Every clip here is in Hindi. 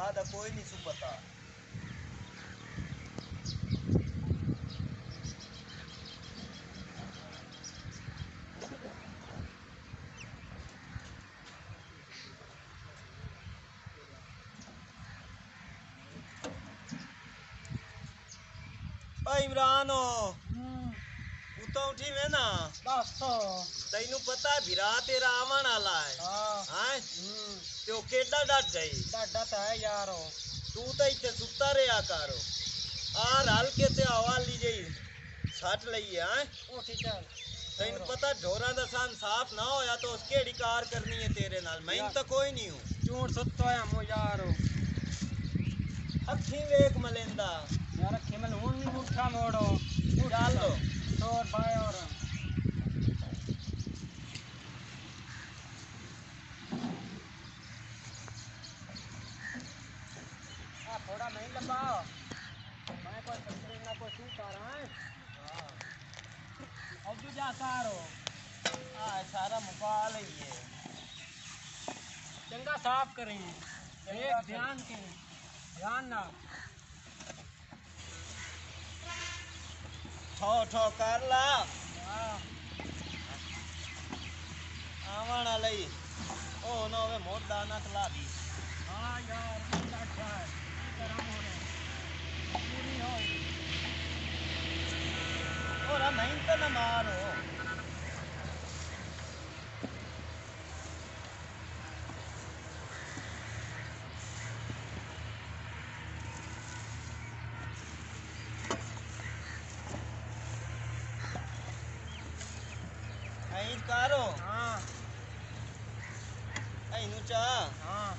भरा दा कोई नहीं सु पता। इमरान उतो उठी में ना बस तैनू पता भिरा तेरा आवन वाला है। हाँ तो केड़ा डट गई डाडा तो है यार तू तो इतने सुता रहा करो आ रल के ते हवा ली गई सट लई है। उठी चल तैनू पता ढोरा दा सन साफ ना होया तो उसके कार करनी है तेरे नाल मैं तो कोई नहीं हूं चूड़ सुतो है मो यार अखी वेख मलेंदा यार खेमल हुन नहीं उठा मोड़ो चल लो और भाई और आ थोड़ा नहीं लंबा मैं कोई तस्वीर ना कोई शूट कर रहा है। अब तू जा सारो सारा मुकाल ही है चंगा साफ करें एक ध्यान के ध्यान ना ठो ठो कर ला हाँ आवन वाली ओ नो वे मोट दाना खला दी। हाँ यार अच्छा है गरम हो रहा पूरी हो और नहीं तो न मारो ऐं करो हाँ ऐनू चा हाँ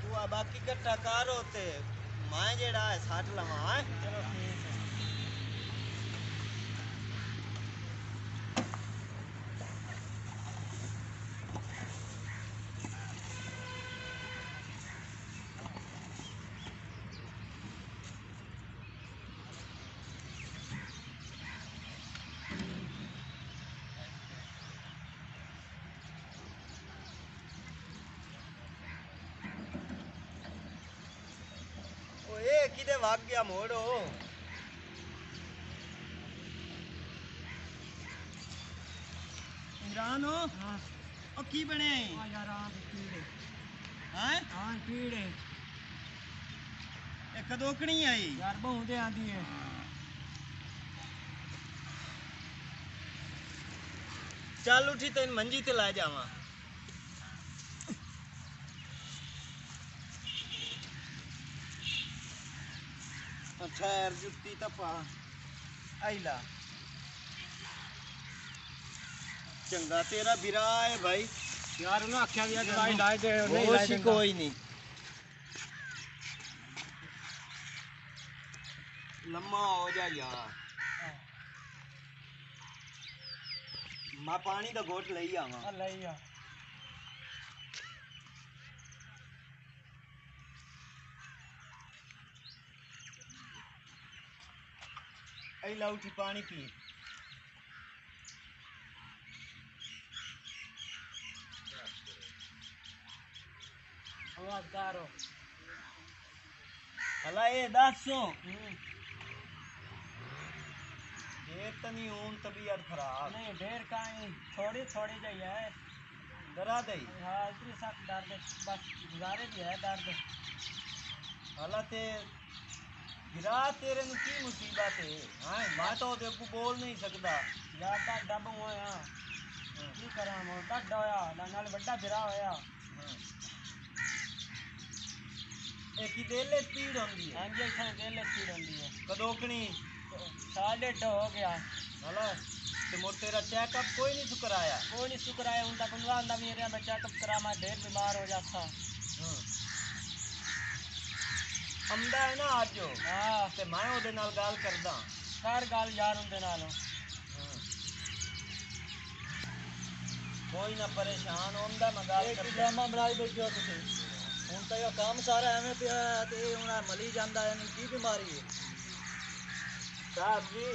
तू आ बाकी कट्ठा करो ते मैं जेड़ा है साठ लवा है। चलो ठीक है ओए किदे भाग गया मोड़ो इमरान हो हाँ ओ की बने हाँ यार हाँ कीड़े हैं हाँ कीड़े ए कदोकणी आई यार बहुत आंदी है चल उठी तेन मंजी ते ला जावा ठहर जुत्ती तपा आईला चंगा तेरा बिरा है भाई यार उन्हें आख्या दिया दवाई लाई दे नहीं वो लाई सी देंगा कोई नहीं लम्मा हो जा यार मैं पानी दा घोट लई आवा हाँ लाई आ आईला उठी पानी पी आवाज करो हला ये दसो देर तो नहीं हूं तबीयत खराब नहीं ढेर काई थोड़ी थोड़ी जई है डरा दे हाँ इतनी सख्त दर्द बस गुजारे भी है दर्द हला ते गिरा तेरे नु की मुसीबत है हां मैं तो ते को बोल नहीं सकदा यार का डब होया की करा मो डड होया नाल बड़ा बिरा होया एक ही दिल स्पीड होंदी है हां जी इथे दिल स्पीड होंदी है कदोकनी साल डेढ़ हो गया हला ते मोर तेरा चेकअप कोई नहीं कराया कोई नहीं शुक्राया उनका कुंडवा अंदा मेरे में चेकअप करा मैं ढेर बीमार हो जाता हमदा है ना आज जो हाँ ते मैं ओदे नाल गाल करदा कर गल यार उनदे नाल कोई ना परेशान होंदा मैं गाल एक करदा ड्रामा बनाई बैठो तुसी ਹੁਣ ਤਾਂ ਇਹ ਕੰਮ ਸਾਰਾ ਐਵੇਂ ਪਿਆ ਤੇ ਹੁਣ ਮਲੀ ਜਾਂਦਾ ਇਹਨੂੰ ਕੀ ਬਿਮਾਰੀ ਹੈ ਸਾਹਿਬ ਜੀ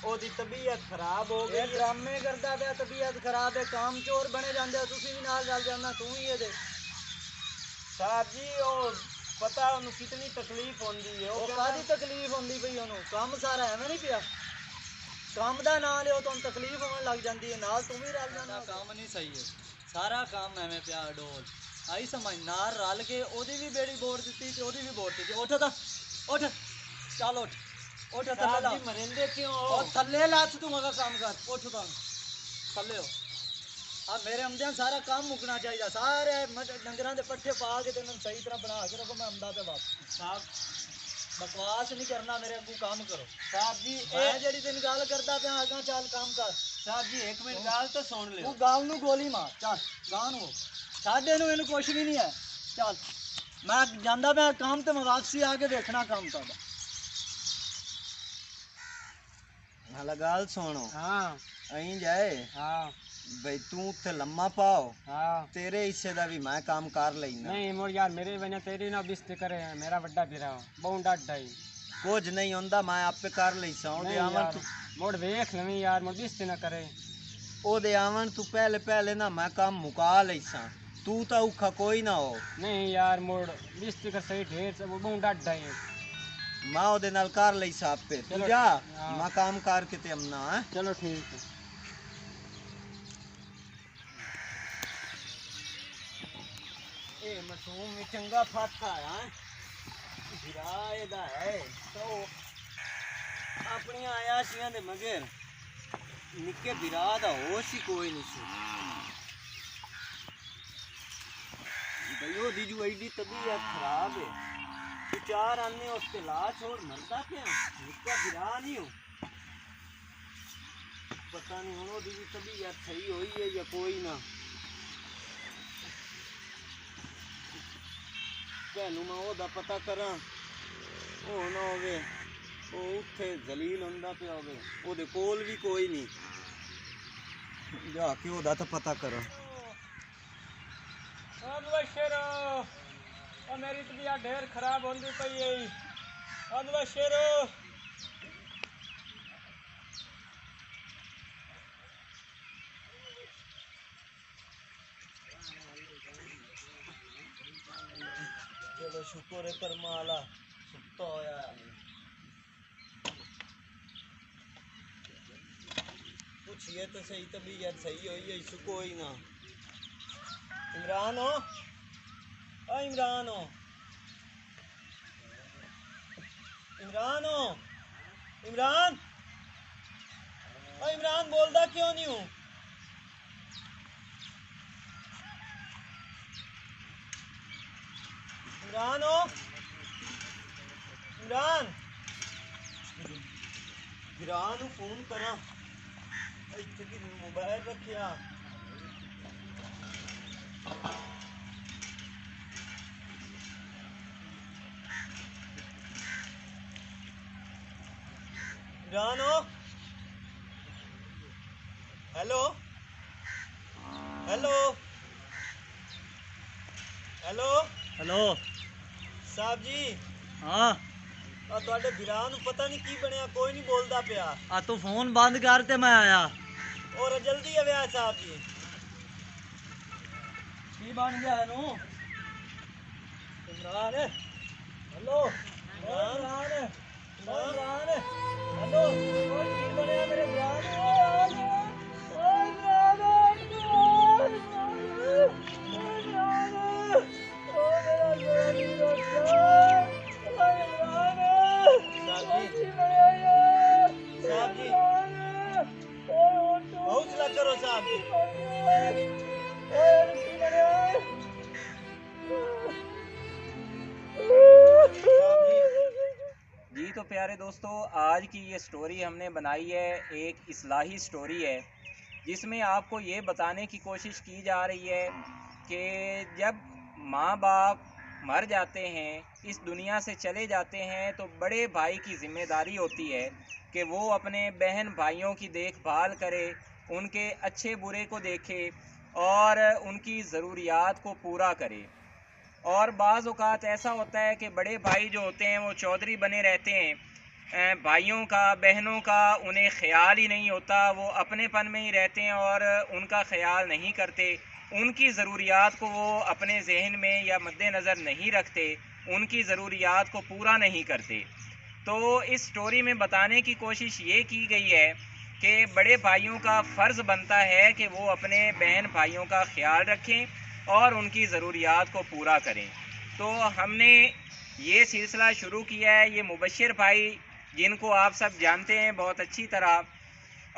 ਉਹਦੀ ਤਬੀਅਤ ਖਰਾਬ ਹੋ ਗਈ ਡਰਾਮੇ ਕਰਦਾ ਪਿਆ ਤਬੀਅਤ ਖਰਾਬ ਹੈ ਕੰਮ ਚੋਰ ਬਣੇ ਜਾਂਦੇ ਤੁਸੀਂ ਵੀ ਨਾਲ ਚੱਲ ਜਾਂਦਾ ਤੂੰ ਹੀ ਇਹਦੇ साहब जी ओ पता उन्हें कितनी तकलीफ होंदी है ਉਹ ਕਾਦੀ ਤਕਲੀਫ ਹੁੰਦੀ ਪਈ ਉਹਨੂੰ ਕੰਮ ਸਾਰਾ ਐਵੇਂ ਨਹੀਂ ਪਿਆ ਕੰਮ ਦਾ ਨਾਂ ਲਿਓ ਤੁਹਾਨੂੰ ਤਕਲੀਫ ਹੋਣ ਲੱਗ ਜਾਂਦੀ ਹੈ ਨਾਲ ਤੂੰ ਵੀ ਰਲ ਜਾਂਦਾ ਕੰਮ ਨਹੀਂ ਸਹੀ ਹੈ ਸਾਰਾ ਕੰਮ ਐਵੇਂ ਪਿਆ ਡੋਲ ਆਈ ਸਮਝ ਨਾਲ ਰਲ ਕੇ ਉਹਦੀ ਵੀ ਬੇੜੀ ਬੋੜ ਦਿੱਤੀ ਤੇ ਉਹਦੀ ਵੀ ਬੋੜ ਦਿੱਤੀ ਉੱਠ ਤਾਂ ਉੱਠ ਚੱਲ ਉੱਠ ਉੱਠ ਥੱਲੇ ਲਾ मरिंदे क्यों हो ਉਹ ਥੱਲੇ ਲੱਥ ਤੂੰ ਅਗਾ ਕੰਮ ਕਰ ਉੱਠ ਤਾਂ ਥੱਲੇ ਹੋ ਆ ਮੇਰੇ ਆਮਦਿਆਂ ਸਾਰਾ ਕੰਮ ਮੁਕਣਾ ਚਾਹੀਦਾ ਸਾਰੇ ਡੰਗਰਾਂ ਦੇ ਪੱਠੇ ਪਾ ਕੇ ਤੈਨੂੰ ਸਹੀ ਤਰ੍ਹਾਂ ਬਣਾ ਕੇ ਰੱਖੋ ਮੈਂ ਆਮਦਾ ਤੇ ਵਾਪਸ साहब ਬਕਵਾਸ ਨਹੀਂ ਕਰਨਾ ਮੇਰੇ ਅੱਗੂ ਕੰਮ ਕਰੋ साहब जी ਮੈਂ ਜਿਹੜੀ ਤੈਨੂੰ ਗੱਲ ਕਰਦਾ ਪਿਆ ਅਗਾ ਚੱਲ ਕੰਮ ਕਰ साहब जी एक मिनट गाल तो सुन ले ਤੂੰ ਗਾਲ ਨੂੰ ਗੋਲੀ ਮਾਰ ਚੱਲ ਗਾਂ ਨੂੰ ਸਾਡੇ ਨੂੰ ਇਹਨੂੰ ਕੁਛ ਵੀ ਨਹੀਂ ਹੈ ਚੱਲ ਮੈਂ ਜਾਂਦਾ ਪਿਆ ਕੰਮ ਤੇ ਮੈਂ ਵਾਪਸੀ ਆ ਕੇ ਦੇਖਣਾ ਕੰਮ ਤੁਹਾਡਾ ਹਾਲਾ ਗੱਲ ਸੁਣੋ हाँ ਅਹੀਂ ਜਾਏ हाँ ਬਈ ਤੂੰ ਉੱਥੇ ਲੰਮਾ ਪਾਓ हाँ ਤੇਰੇ ਹਿੱਸੇ ਦਾ ਵੀ ਮੈਂ ਕੰਮ ਕਰ ਲੈਣਾ नहीं मोर यार मेरे बने तेरी ना बिस्ते करे हैं मेरा बड्डा फिरा बहुत डाटा ही ਕੁਝ ਨਹੀਂ ਹੁੰਦਾ ਮੈਂ ਆਪੇ ਕਰ ਲੈਸਾਂ ਉਹਦੇ नहीं ਆਵਣ यार ਤੂੰ मोड़ देख लवी यार मोड़ बिस्ते ना करे ਉਹਦੇ ਆਵਣ ਤੂੰ ਪਹਿਲੇ ਨਾ ਮੈਂ ਕੰਮ ਮੁਕਾ ਲੈਸਾਂ ਤੂੰ ਤਾਂ ਔਖਾ ਕੋਈ ਨਾ ਹੋ नहीं यार मोड़ बिस्ते का सही ढेर से वो बहुत डाटा ही ਮੈਂ ਉਹਦੇ ਨਾਲ ਕਰ ਲੈਸਾਂ ਆਪੇ ਤੂੰ ਚਲੋ, ਜਾ ਹਾਂ। ਮੈਂ ਕੰਮ ਕਰਕੇ ਤੇ ਆਉਣਾ ਹੈ चलो ठीक है ਇਹ ਮਸੂਮ ਵੀ ਚੰਗਾ ਫਾਟਾ ਹੈ ਵਿਰਾ ਇਹਦਾ ਹੈ ਤੋ ਆਪਣੀਆਂ ਆਇਆਸ਼ੀਆਂ ਦੇ ਮਗਰ ਨਿੱਕੇ ਵਿਰਾ ਦਾ ਹੋਸ਼ ਹੀ ਕੋਈ ਨਹੀਂ ਸੀ ਬਈ ਉਹਦੀ ਜੋ ਐਡੀ ਤਬੀਅਤ ਖਰਾਬ ਹੈ ਤੂੰ ਚਾਰ ਆਨੇ ਉਸ ਤੇ ਲਾ ਛੋੜ ਮਰਦਾ ਪਿਆ ਨਿੱਕਾ ਵਿਰਾ ਨਹੀਂ ਹੋ ਪਤਾ ਨਹੀਂ ਹੁਣ ਉਹਦੀ ਵੀ ਤਬੀਅਤ ਸਹੀ ਹੋਈ ਹੈ ਜਾਂ ਕੋਈ ਨਾ ਭੈਨੂੰ ਮੈਂ ਉਹਦਾ ਪਤਾ ਕਰਾਂ ਉਹ ਨਾ ਹੋਵੇ ਉਹ ਉੱਥੇ ਜ਼ਲੀਲ ਹੁੰਦਾ ਪਿਆ ਹੋਵੇ ਉਹਦੇ ਕੋਲ ਵੀ ਕੋਈ ਨਹੀਂ ਜਾ ਕੇ ਉਹਦਾ ਤਾਂ ਪਤਾ ਕਰਾਂ अब शेरो और मेरी तबीयत ढेर खराब होती पई है अब शेरो चलो शुक्र है कर्मा वाला सुता होया पूछिए तो सही तबीयत सही हुई है इसको कोई ना इमरान हो इमरान हो इमरान हो इमरान इमरान बोलता क्यों नहीं हूँ इमरान हो इमरान इमरान फोन करा इतने की मोबाइल रखिया इमरान हो हेलो हेलो हेलो हेलो साहब जी हाँ ਤੁਹਾਡੇ ਵੀਰਾਂ ਨੂੰ ਪਤਾ ਨਹੀਂ ਕੀ ਬਣਿਆ ਕੋਈ ਨਹੀਂ ਬੋਲਦਾ ਪਿਆ ਆ ਤੂੰ ਫੋਨ ਬੰਦ ਕਰ ਤੇ ਮੈਂ ਆਇਆ ਔਰ ਜਲਦੀ ਆਇਆ ਸਾਹਿਬ ਜੀ ਕੀ ਬਣ ਗਿਆ ਇਹਨੂੰ ਇਮਰਾਨ ਹੈਲੋ ਇਮਰਾਨ ਇਮਰਾਨ ਹੈਲੋ ਓਏ ਕੀ ਬਣਿਆ ਮੇਰੇ ਵੀਰਾਂ ਨੂੰ ਓਏ ਇਮਰਾਨ हौसला करो साहब जी। तो प्यारे दोस्तों आज की ये स्टोरी हमने बनाई है एक इस्लाही स्टोरी है जिसमें आपको ये बताने की कोशिश की जा रही है कि जब माँ बाप मर जाते हैं इस दुनिया से चले जाते हैं तो बड़े भाई की ज़िम्मेदारी होती है कि वो अपने बहन भाइयों की देखभाल करे उनके अच्छे बुरे को देखे और उनकी ज़रूरियात को पूरा करे। और बाज़ औक़ात ऐसा होता है कि बड़े भाई जो होते हैं वो चौधरी बने रहते हैं भाइयों का बहनों का उन्हें ख्याल ही नहीं होता वो अपनेपन में ही रहते हैं और उनका ख्याल नहीं करते उनकी ज़रूरियात को वो अपने जहन में या मद्देनज़र नहीं रखते, उनकी ज़रूरियात को पूरा नहीं करते। तो इस स्टोरी में बताने की कोशिश ये की गई है कि बड़े भाइयों का फ़र्ज़ बनता है कि वो अपने बहन भाइयों का ख्याल रखें और उनकी ज़रूरियात को पूरा करें। तो हमने ये सिलसिला शुरू किया है। ये मुबश्शिर भाई, जिनको आप सब जानते हैं बहुत अच्छी तरह,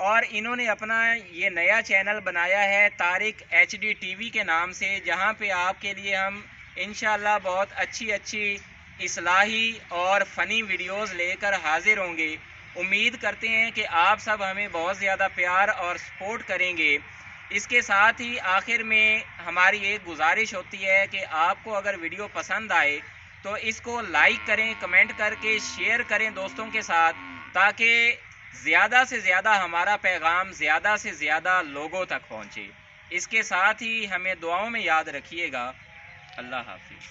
और इन्होंने अपना ये नया चैनल बनाया है तारिक HD TV के नाम से, जहाँ पे आपके लिए हम इंशाल्लाह बहुत अच्छी इस्लाही और फ़नी वीडियोस लेकर हाजिर होंगे। उम्मीद करते हैं कि आप सब हमें बहुत ज़्यादा प्यार और सपोर्ट करेंगे। इसके साथ ही आखिर में हमारी एक गुजारिश होती है कि आपको अगर वीडियो पसंद आए तो इसको लाइक करें, कमेंट करके शेयर करें दोस्तों के साथ, ताकि ज़्यादा से ज़्यादा हमारा पैगाम ज़्यादा से ज़्यादा लोगों तक पहुँचे। इसके साथ ही हमें दुआओं में याद रखिएगा। अल्लाह हाफिज़।